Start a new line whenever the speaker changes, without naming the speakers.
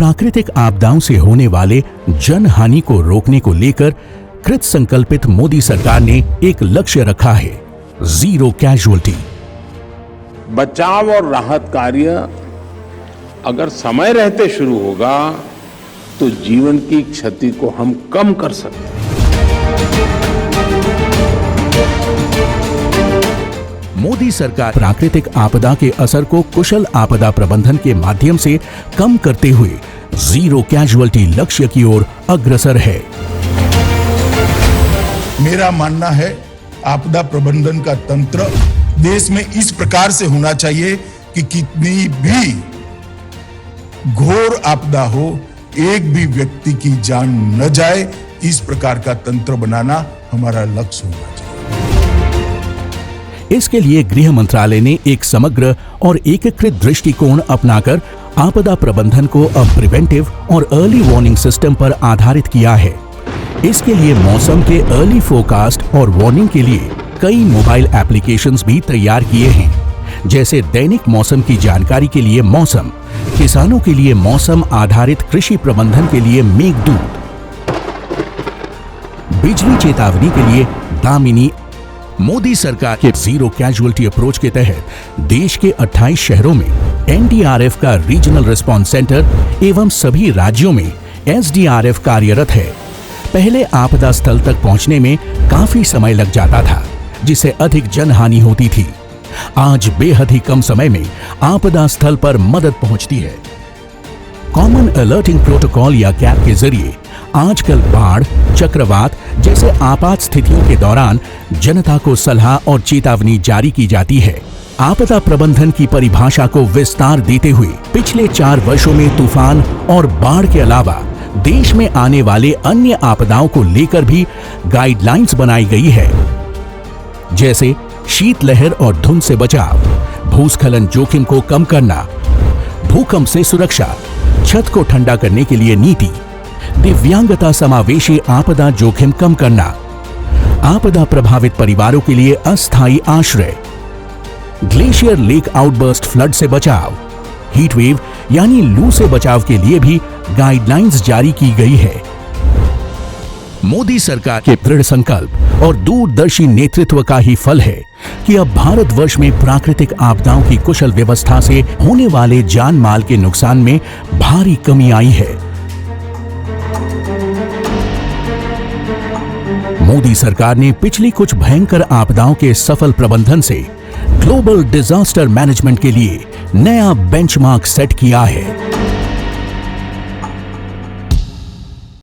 प्राकृतिक आपदाओं से होने वाले जन हानि को रोकने को लेकर कृत संकल्पित मोदी सरकार ने एक लक्ष्य रखा है, जीरो कैजुअल्टी।
बचाव और राहत कार्य अगर समय रहते शुरू होगा तो जीवन की क्षति को हम कम कर सकते हैं।
मोदी सरकार प्राकृतिक आपदा के असर को कुशल आपदा प्रबंधन के माध्यम से कम करते हुए जीरो कैजुअल्टी लक्ष्य की ओर अग्रसर है।
मेरा मानना है आपदा प्रबंधन का तंत्र देश में इस प्रकार से होना चाहिए कि कितनी भी घोर आपदा हो, एक भी व्यक्ति की जान न जाए, इस प्रकार का तंत्र बनाना हमारा लक्ष्य होना चाहिए।
इसके लिए गृह मंत्रालय ने एक समग्र और एकीकृत दृष्टिकोण अपनाकर आपदा प्रबंधन को अब प्रिवेंटिव और अर्ली वार्निंग सिस्टम पर आधारित किया है। इसके लिए मौसम के अर्ली फोरकास्ट और वार्निंग के लिए कई मोबाइल एप्लीकेशंस भी तैयार किए हैं, जैसे दैनिक मौसम की जानकारी के लिए मौसम, किसानों के लिए मौसम आधारित कृषि प्रबंधन के लिए मेघदूत, बिजली चेतावनी के लिए दामिनी। मोदी सरकार के जीरो कैजुअल्टी अप्रोच के तहत देश के 28 शहरों में एनडीआरएफ का रीजनल रिस्पांस सेंटर एवं सभी राज्यों में एसडीआरएफ कार्यरत है। पहले आपदा स्थल तक पहुंचने में काफी समय लग जाता था, जिससे अधिक जनहानि होती थी। आज बेहद ही कम समय में आपदा स्थल पर मदद पहुंचती है। कॉमन अलर्टिंग प्रोटोकॉल या कैप के जरिए आजकल बाढ़, चक्रवात जैसे आपात स्थितियों के दौरान जनता को सलाह और चेतावनी जारी की जाती है। आपदा प्रबंधन की परिभाषा को विस्तार देते हुए पिछले 4 वर्षों में तूफान और बाढ़ के अलावा देश में आने वाले अन्य आपदाओं को लेकर भी गाइडलाइंस बनाई गई है, जैसे शीतलहर और धुंध से बचाव, भूस्खलन जोखिम को कम करना, भूकंप से सुरक्षा, छत को ठंडा करने के लिए नीति, दिव्यांगता समावेशी आपदा जोखिम कम करना, आपदा प्रभावित परिवारों के लिए अस्थायी आश्रय, ग्लेशियर लेक आउटबर्स्ट फ्लड से बचाव, हीट वेव यानी लू से बचाव के लिए भी गाइडलाइंस जारी की गई है। मोदी सरकार के दृढ़ संकल्प और दूरदर्शी नेतृत्व का ही फल है कि अब भारतवर्ष में प्राकृतिक आपदाओं की कुशल व्यवस्था से होने वाले जान माल के नुकसान में भारी कमी आई है। मोदी सरकार ने पिछली कुछ भयंकर आपदाओं के सफल प्रबंधन से ग्लोबल डिजास्टर मैनेजमेंट के लिए नया बेंचमार्क सेट किया है।